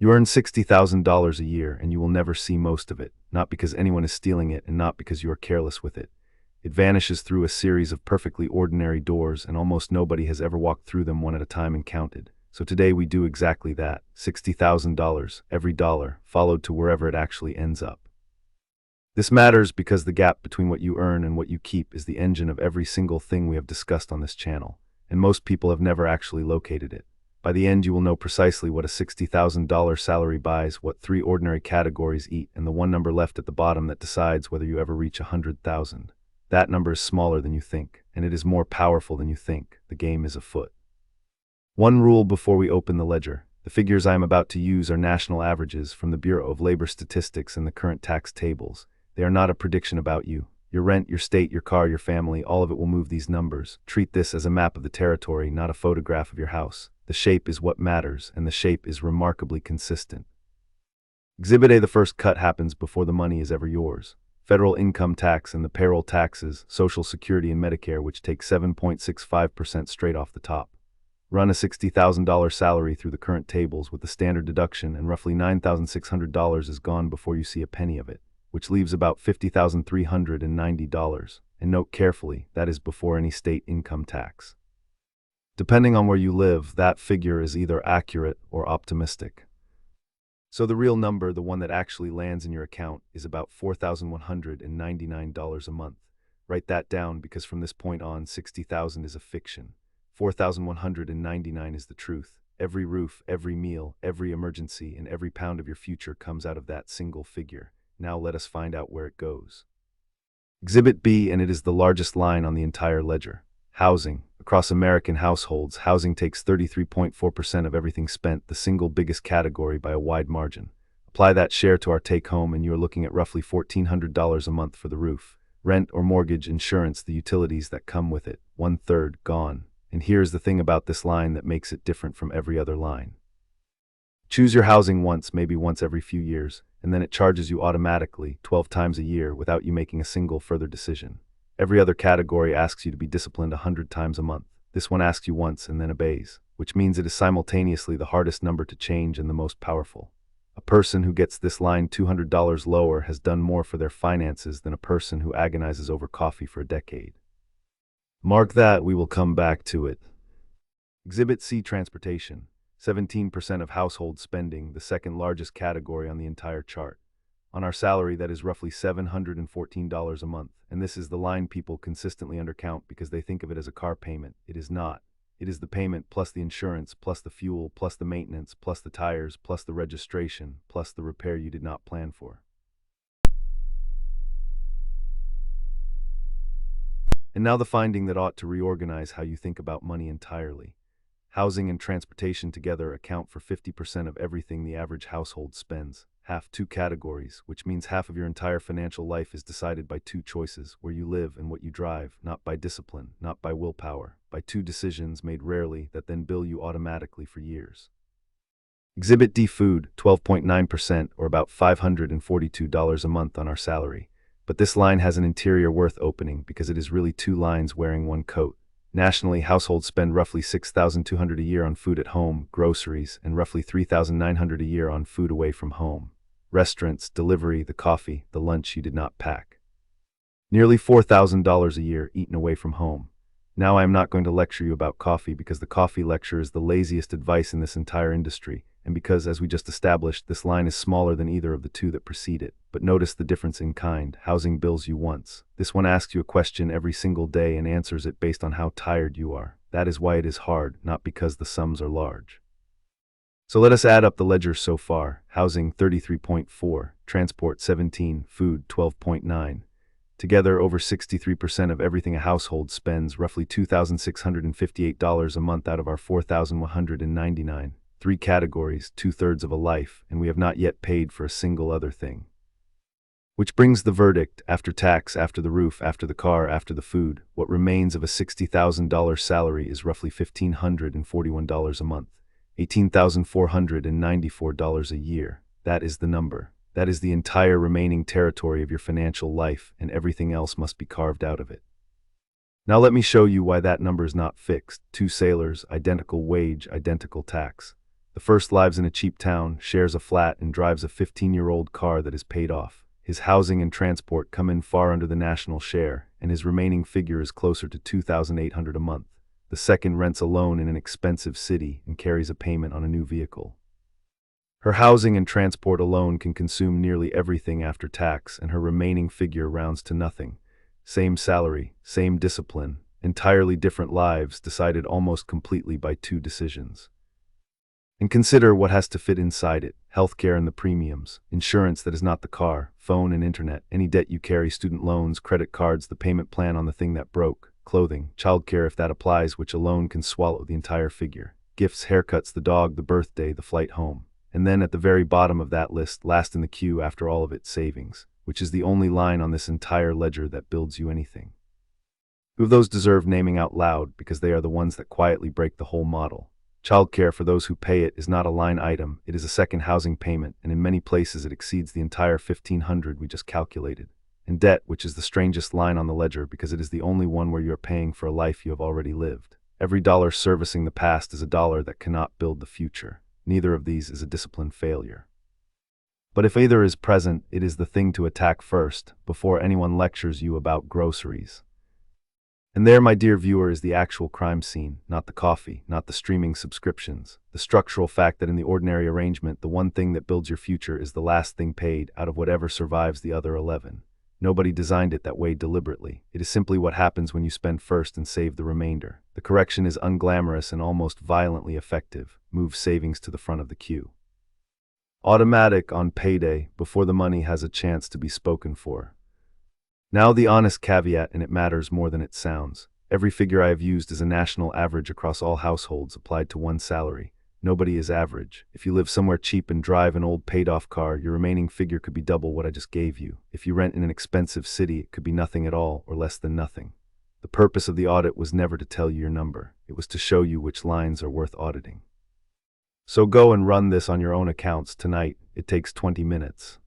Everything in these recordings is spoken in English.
You earn $60,000 a year and you will never see most of it, not because anyone is stealing it and not because you are careless with it. It vanishes through a series of perfectly ordinary doors and almost nobody has ever walked through them one at a time and counted. So today we do exactly that. $60,000, every dollar, followed to wherever it actually ends up. This matters because the gap between what you earn and what you keep is the engine of every single thing we have discussed on this channel, and most people have never actually located it. By the end, you will know precisely what a $60,000 salary buys, what 3 ordinary categories eat, and the one number left at the bottom that decides whether you ever reach 100,000. That number is smaller than you think, and it is more powerful than you think. The game is afoot. One rule before we open the ledger. The figures I am about to use are national averages from the Bureau of Labor Statistics and the current tax tables. They are not a prediction about you. Your rent, your state, your car, your family, all of it will move these numbers. Treat this as a map of the territory, not a photograph of your house. The shape is what matters, and the shape is remarkably consistent. Exhibit A: the first cut happens before the money is ever yours. Federal income tax and the payroll taxes, Social Security and Medicare, which take 7.65% straight off the top. Run a $60,000 salary through the current tables with the standard deduction, and roughly $9,600 is gone before you see a penny of it, which leaves about $50,390. And note carefully, that is before any state income tax. Depending on where you live, that figure is either accurate or optimistic. So the real number, the one that actually lands in your account, is about $4,199 a month. Write that down because from this point on, 60,000 is a fiction. 4,199 is the truth. Every roof, every meal, every emergency, and every pound of your future comes out of that single figure. Now let us find out where it goes. Exhibit B, and it is the largest line on the entire ledger. Housing. Across American households, housing takes 33.4% of everything spent, the single biggest category by a wide margin. Apply that share to our take-home and you are looking at roughly $1,400 a month for the roof. Rent or mortgage, insurance, the utilities that come with it, 1/3 gone. And here's the thing about this line that makes it different from every other line. Choose your housing once, maybe once every few years, and then it charges you automatically 12 times a year without you making a single further decision. Every other category asks you to be disciplined 100 times a month. This one asks you once and then obeys, which means it is simultaneously the hardest number to change and the most powerful. A person who gets this line $200 lower has done more for their finances than a person who agonizes over coffee for a decade. Mark that, we will come back to it. Exhibit C: transportation. 17% of household spending, the second largest category on the entire chart. On our salary, that is roughly $714 a month, and this is the line people consistently undercount because they think of it as a car payment. It is not. It is the payment plus the insurance, plus the fuel, plus the maintenance, plus the tires, plus the registration, plus the repair you did not plan for. And now the finding that ought to reorganize how you think about money entirely. Housing and transportation together account for 50% of everything the average household spends. Half 2 categories, which means half of your entire financial life is decided by 2 choices, where you live and what you drive, not by discipline, not by willpower, by 2 decisions made rarely that then bill you automatically for years. Exhibit D: food, 12.9% or about $542 a month on our salary. But this line has an interior worth opening because it is really 2 lines wearing 1 coat. Nationally, households spend roughly $6,200 a year on food at home, groceries, and roughly $3,900 a year on food away from home. Restaurants, delivery, the coffee, the lunch you did not pack. Nearly $4,000 a year eaten away from home. Now I am not going to lecture you about coffee because the coffee lecture is the laziest advice in this entire industry, and because, as we just established, this line is smaller than either of the 2 that precede it. But notice the difference in kind. Housing bills you once. This one asks you a question every single day and answers it based on how tired you are. That is why it is hard, not because the sums are large. So let us add up the ledgers so far. Housing 33.4, transport 17, food 12.9. Together, over 63% of everything a household spends, roughly $2,658 a month out of our $4,199. 3 categories, 2/3 of a life, and we have not yet paid for a single other thing. Which brings the verdict: after tax, after the roof, after the car, after the food, what remains of a $60,000 salary is roughly $1,541 a month, $18,494 a year. That is the number. That is the entire remaining territory of your financial life, and everything else must be carved out of it. Now let me show you why that number is not fixed. 2 sailors, identical wage, identical tax. The first lives in a cheap town, shares a flat, and drives a 15-year-old car that is paid off. His housing and transport come in far under the national share, and his remaining figure is closer to $2,800 a month. The second rents a loan in an expensive city and carries a payment on a new vehicle. Her housing and transport alone can consume nearly everything after tax, and her remaining figure rounds to nothing. Same salary, same discipline, entirely different lives decided almost completely by two decisions. And consider what has to fit inside it: healthcare and the premiums, insurance that is not the car, phone and internet, any debt you carry, student loans, credit cards, the payment plan on the thing that broke, clothing, childcare if that applies, which alone can swallow the entire figure, gifts, haircuts, the dog, the birthday, the flight home. And then at the very bottom of that list, last in the queue after all of it, savings, which is the only line on this entire ledger that builds you anything. Two of those deserve naming out loud because they are the ones that quietly break the whole model. Childcare, for those who pay it, is not a line item, it is a second housing payment, and in many places it exceeds the entire $1,500 we just calculated. And debt, which is the strangest line on the ledger because it is the only one where you are paying for a life you have already lived. Every dollar servicing the past is a dollar that cannot build the future. Neither of these is a discipline failure. But if either is present, it is the thing to attack first, before anyone lectures you about groceries. And there, my dear viewer, is the actual crime scene, not the coffee, not the streaming subscriptions. The structural fact that in the ordinary arrangement, the one thing that builds your future is the last thing paid out of whatever survives the other 11. Nobody designed it that way deliberately. It is simply what happens when you spend first and save the remainder. The correction is unglamorous and almost violently effective. Move savings to the front of the queue. Automatic on payday, before the money has a chance to be spoken for. Now the honest caveat, and it matters more than it sounds. Every figure I have used is a national average across all households applied to one salary. Nobody is average. If you live somewhere cheap and drive an old paid-off car, your remaining figure could be double what I just gave you. If you rent in an expensive city, it could be nothing at all or less than nothing. The purpose of the audit was never to tell you your number. It was to show you which lines are worth auditing. So go and run this on your own accounts tonight. It takes 20 minutes.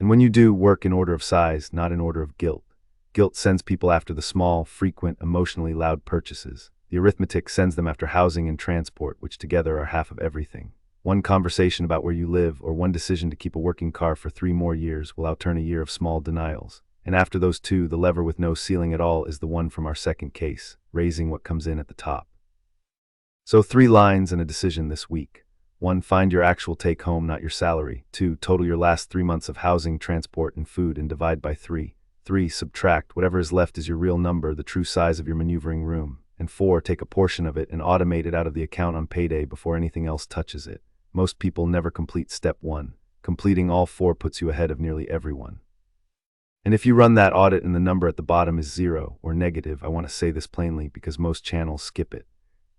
And when you do, work in order of size, not in order of guilt. Guilt sends people after the small, frequent, emotionally loud purchases. The arithmetic sends them after housing and transport, which together are half of everything. One conversation about where you live or one decision to keep a working car for 3 more years will outturn a year of small denials. And after those two, the lever with no ceiling at all is the one from our second case, raising what comes in at the top. So 3 lines and a decision this week. 1. Find your actual take-home, not your salary. 2. Total your last 3 months of housing, transport, and food and divide by 3. 3. Subtract. Whatever is left is your real number, the true size of your maneuvering room. And 4. Take a portion of it and automate it out of the account on payday before anything else touches it. Most people never complete step 1. Completing all 4 puts you ahead of nearly everyone. And if you run that audit and the number at the bottom is 0 or negative, I want to say this plainly because most channels skip it.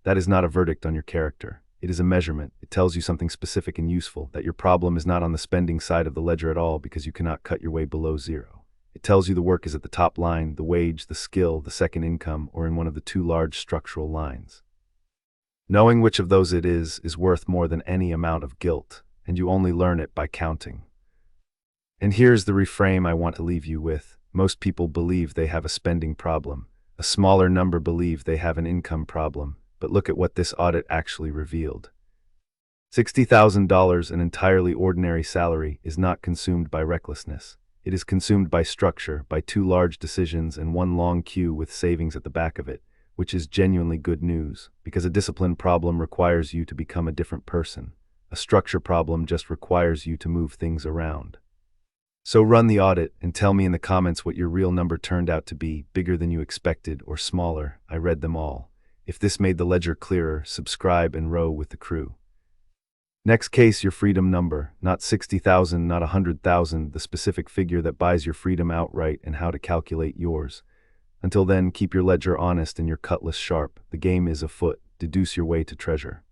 That is not a verdict on your character. It is a measurement. It tells you something specific and useful, that your problem is not on the spending side of the ledger at all because you cannot cut your way below 0. It tells you the work is at the top line, the wage, the skill, the second income, or in one of the 2 large structural lines. Knowing which of those it is worth more than any amount of guilt, and you only learn it by counting. And here's the reframe I want to leave you with. Most people believe they have a spending problem. A smaller number believe they have an income problem. But look at what this audit actually revealed. $60,000, an entirely ordinary salary, is not consumed by recklessness. It is consumed by structure, by 2 large decisions and 1 long queue with savings at the back of it, which is genuinely good news, because a discipline problem requires you to become a different person. A structure problem just requires you to move things around. So run the audit and tell me in the comments what your real number turned out to be, bigger than you expected or smaller. I read them all. If this made the ledger clearer, subscribe and row with the crew. Next case, your freedom number, not 60,000, not 100,000, the specific figure that buys your freedom outright and how to calculate yours. Until then, keep your ledger honest and your cutlass sharp. The game is afoot. Deduce your way to treasure.